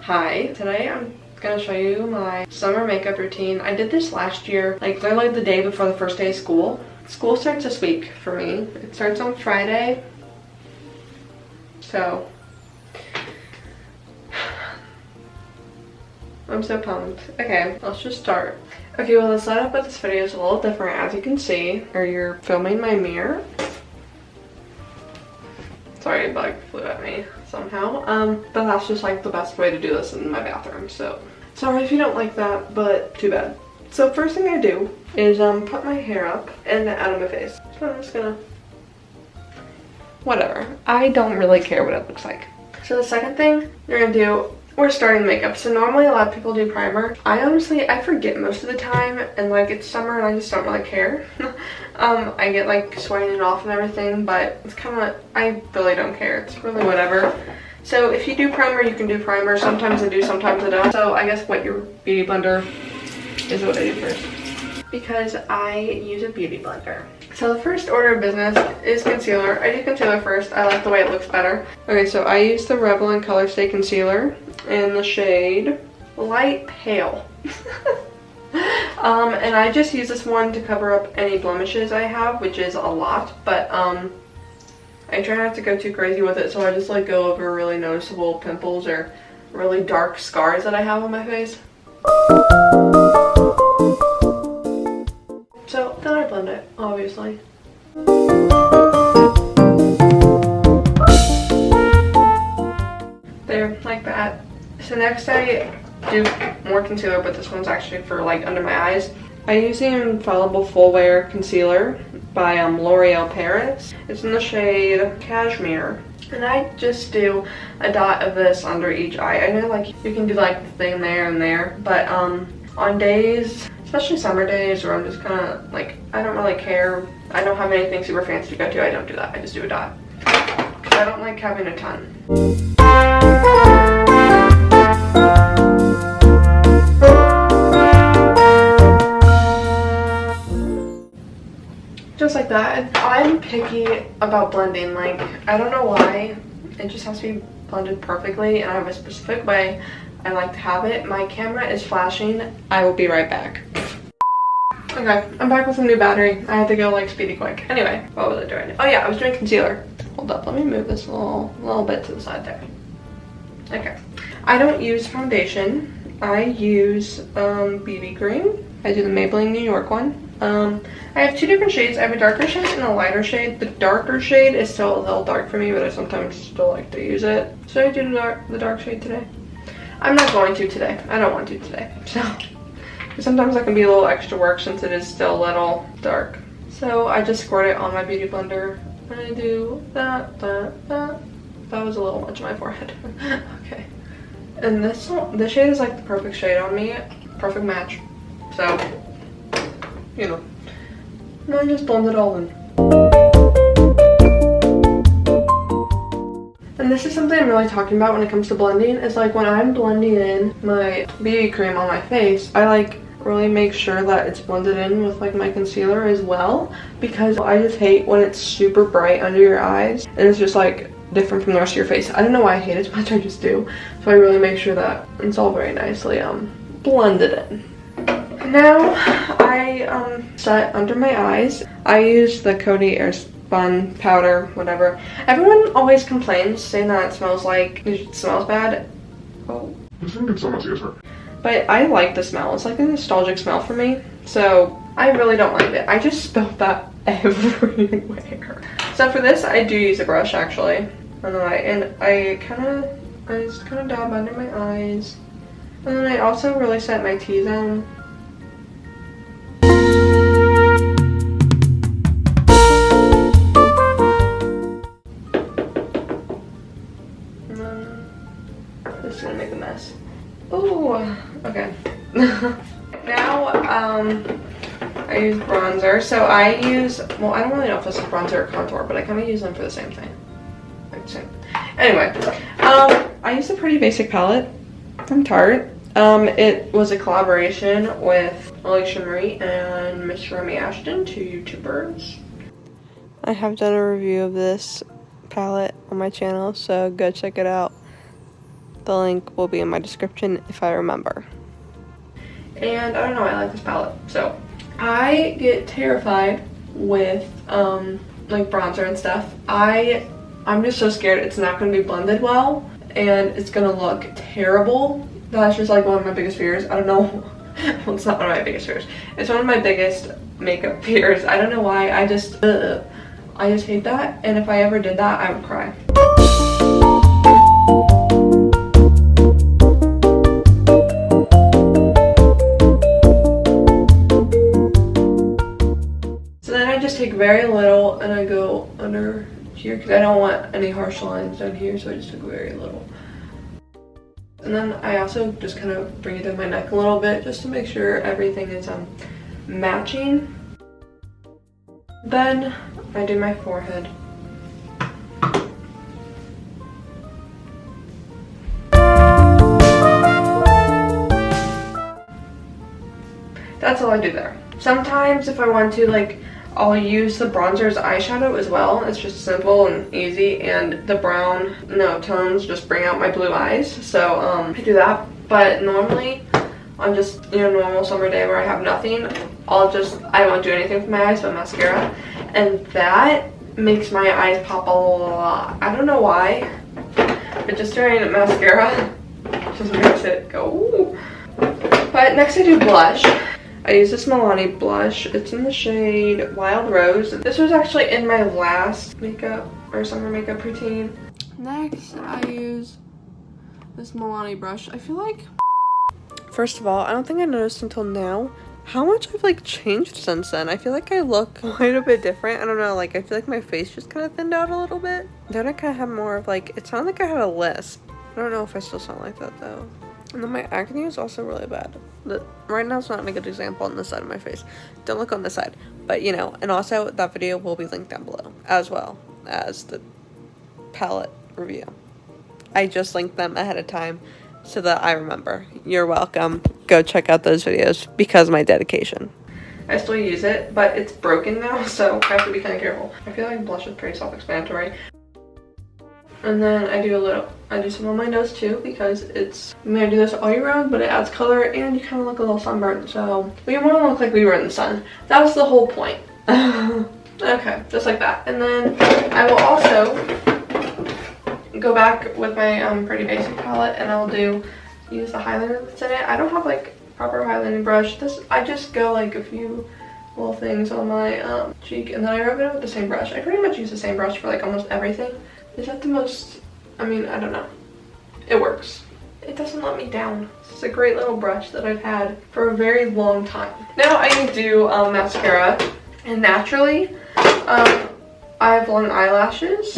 Hi, today I'm gonna show you my summer makeup routine. I did this last year, like literally the day before the first day of school. School starts this week for me. It starts on Friday. So I'm so pumped. Okay, let's just start. Okay, well the setup of this video is a little different, as you can see, or you're filming my mirror. Sorry, a bug flew at me somehow. But that's just like the best way to do this in my bathroom. So sorry if you don't like that, but too bad. So first thing I do is put my hair up and out of my face. So I'm just gonna, whatever. I don't really care what it looks like. So the second thing you're gonna do, we're starting makeup. So normally a lot of people do primer. I forget most of the time, and like it's summer and I just don't really care. I get like sweating it off and everything, but it's kind of, I really don't care. It's really whatever. So if you do primer, you can do primer. Sometimes I do, sometimes I don't. So I guess what your beauty blender is what I do first, because I use a beauty blender. So the first order of business is concealer. I do concealer first. I like the way it looks better. Okay, so I use the Revlon Color Stay Concealer in the shade Light Pale. And I just use this one to cover up any blemishes I have, which is a lot, but I try not to go too crazy with it, so I just like go over really noticeable pimples or really dark scars that I have on my face. So then I blend it, obviously. There, like that. So next I do more concealer, but this one's actually for like under my eyes. I use the Infallible Full Wear Concealer by L'Oreal Paris. It's in the shade Cashmere. And I just do a dot of this under each eye. I know like you can do like the thing there and there, but on days, especially summer days, where I'm just kind of like, I don't really care, I don't have anything super fancy to go to, I don't do that. I just do a dot. Because I don't like having a ton. Just like that. I'm picky about blending. Like, I don't know why. It just has to be blended perfectly, and I have a specific way I like to have it. My camera is flashing. I will be right back. Okay, I'm back with a new battery. I had to go like speedy quick. Anyway, what was I doing? Oh yeah, I was doing concealer. Hold up, let me move this a little bit to the side there. Okay. I don't use foundation. I use BB cream. I do the Maybelline New York one. I have two different shades. I have a darker shade and a lighter shade. The darker shade is still a little dark for me, but I sometimes still like to use it. Should I do the dark shade today? I'm not going to today. I don't want to today. So sometimes that can be a little extra work since it is still a little dark. So I just squirt it on my beauty blender. And I do that. That was a little much on my forehead. Okay. And this shade is like the perfect shade on me. Perfect match. So, you know. And I just blend it all in. And this is something I'm really talking about when it comes to blending. Is like when I'm blending in my BB cream on my face, I like really make sure that it's blended in with like my concealer as well, because I just hate when it's super bright under your eyes and it's just like different from the rest of your face. I don't know why I hate it as much, I just do. So I really make sure that it's all very nicely blended in. Now I set under my eyes. I use the Coty Airspun powder, whatever. Everyone always complains, saying that it smells bad. Oh. This didn't get so much easier. But I like the smell. It's like a nostalgic smell for me. So I really don't mind it. I just spilled that everywhere. So for this, I do use a brush actually. And I just kind of dab under my eyes. And then I also really set my T-zone. And then this is gonna make a mess. Ooh, okay. Now, I use bronzer. So I use, well, I don't really know if this is bronzer or contour, but I kind of use them for the same thing. Anyway, I use a pretty basic palette from Tarte. It was a collaboration with Olivia Marie and Miss Remy Ashton, two YouTubers. I have done a review of this palette on my channel, so go check it out. The link will be in my description if I remember. And I don't know, I like this palette. So I get terrified with like bronzer and stuff. I'm just so scared it's not going to be blended well and it's going to look terrible. That's just like one of my biggest fears. I don't know. Well, it's not one of my biggest fears. It's one of my biggest makeup fears. I don't know why. I just hate that. And if I ever did that, I would cry. So then I just take very little and I go under here because I don't want any harsh lines down here, so I just took very little. And then I also just kind of bring it down my neck a little bit just to make sure everything is matching. Then I do my forehead. That's all I do there. Sometimes if I want to, like, I'll use the bronzer as eyeshadow as well. It's just simple and easy, and the brown tones just bring out my blue eyes. So I do that. But normally on just, you know, normal summer day where I have nothing, I won't do anything with my eyes but mascara, and that makes my eyes pop a lot. I don't know why, but just doing mascara just makes it go ooh. But next I do blush. I use this Milani blush. It's in the shade Wild Rose. This was actually in my last makeup or summer makeup routine. Next, I use this Milani brush. I feel like, first of all, I don't think I noticed until now how much I've like changed since then. I feel like I look quite a bit different. I don't know, like I feel like my face just kind of thinned out a little bit. Then I kind of have more of like, it sounded like I had a lisp. I don't know if I still sound like that though. And then my acne is also really bad. Right now it's not a good example on this side of my face. Don't look on this side. But you know, and also that video will be linked down below as well as the palette review. I just linked them ahead of time so that I remember. You're welcome. Go check out those videos because of my dedication. I still use it, but it's broken now, so I have to be kind of careful. I feel like blush is pretty self-explanatory. And then I do some on my nose too because I do this all year round, but it adds color and you kind of look a little sunburned. So we want to look like we were in the sun. That was the whole point. Okay, just like that. And then I will also go back with my pretty basic palette and I'll use the highlighter that's in it. I don't have like proper highlighting brush. I just go like a few little things on my cheek and then I rub it with the same brush. I pretty much use the same brush for like almost everything. Is that the most, I mean, I don't know. It works. It doesn't let me down. It's a great little brush that I've had for a very long time. Now I do mascara, and naturally, I have long eyelashes,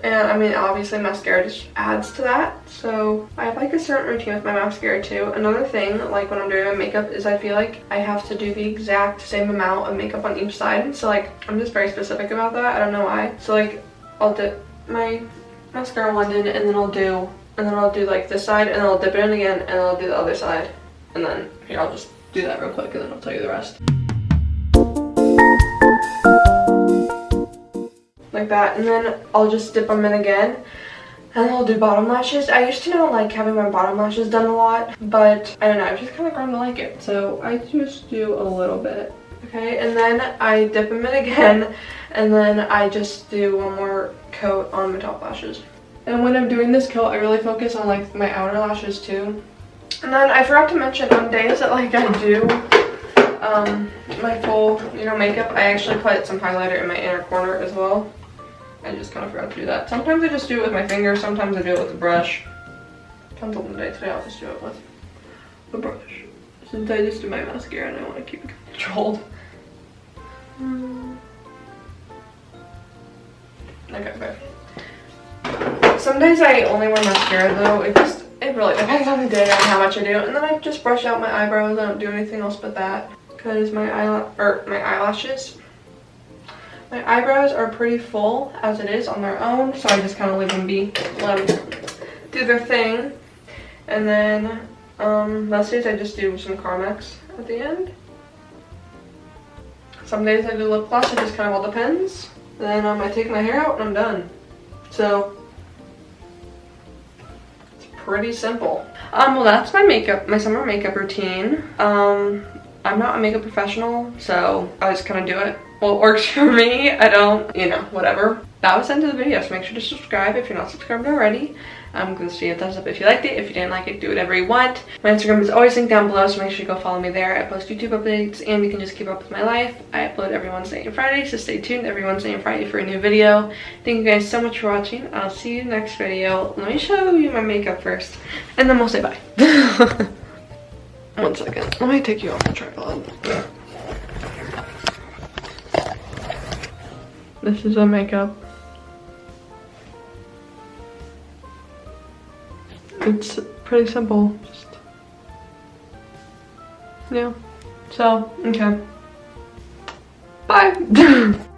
and I mean, obviously mascara just adds to that. So I have like a certain routine with my mascara too. Another thing, like when I'm doing my makeup, is I feel like I have to do the exact same amount of makeup on each side. So like, I'm just very specific about that. I don't know why. So like, I'll dip my mascara one in, and then I'll do like this side, and then I'll dip it in again, and I'll do the other side, and then here I'll just do that real quick, and then I'll tell you the rest. Like that, and then I'll just dip them in again, and then I'll do bottom lashes. I used to not like having my bottom lashes done a lot, but I don't know, I've just kind of grown to like it, so I just do a little bit. Okay, and then I dip them in again, and then I just do one more coat on my top lashes. And when I'm doing this coat, I really focus on like my outer lashes too. And then I forgot to mention, on days that like I do my full, you know, makeup, I actually put some highlighter in my inner corner as well. I just kind of forgot to do that. Sometimes I just do it with my finger, sometimes I do it with a brush. Depends on the day. Today I'll just do it with a brush, since I just do my mascara and I want to keep it controlled. Okay, good. Some days I only wear mascara though. It really depends on the day and how much I do. And then I just brush out my eyebrows. I don't do anything else but that because my eyelashes, my eyebrows are pretty full as it is on their own. So I just kind of leave them be, let them do their thing. And then most days I just do some Carmex at the end. Some days I do lip gloss, it just kind of all depends. Then I take my hair out and I'm done. So it's pretty simple. Well, that's my makeup, my summer makeup routine. I'm not a makeup professional, so I just kind of do it. Well, it works for me. I don't, you know, whatever. That was the end of the video, so make sure to subscribe if you're not subscribed already. Give this video a thumbs up if you liked it. If you didn't like it, do whatever you want. My Instagram is always linked down below, so make sure you go follow me there. I post YouTube updates, and you can just keep up with my life. I upload every Wednesday and Friday, so stay tuned every Wednesday and Friday for a new video. Thank you guys so much for watching. I'll see you next video. Let me show you my makeup first, and then we'll say bye. 1 second. Let me take you off the tripod. This is my makeup. It's pretty simple, just, yeah. So, okay. Bye.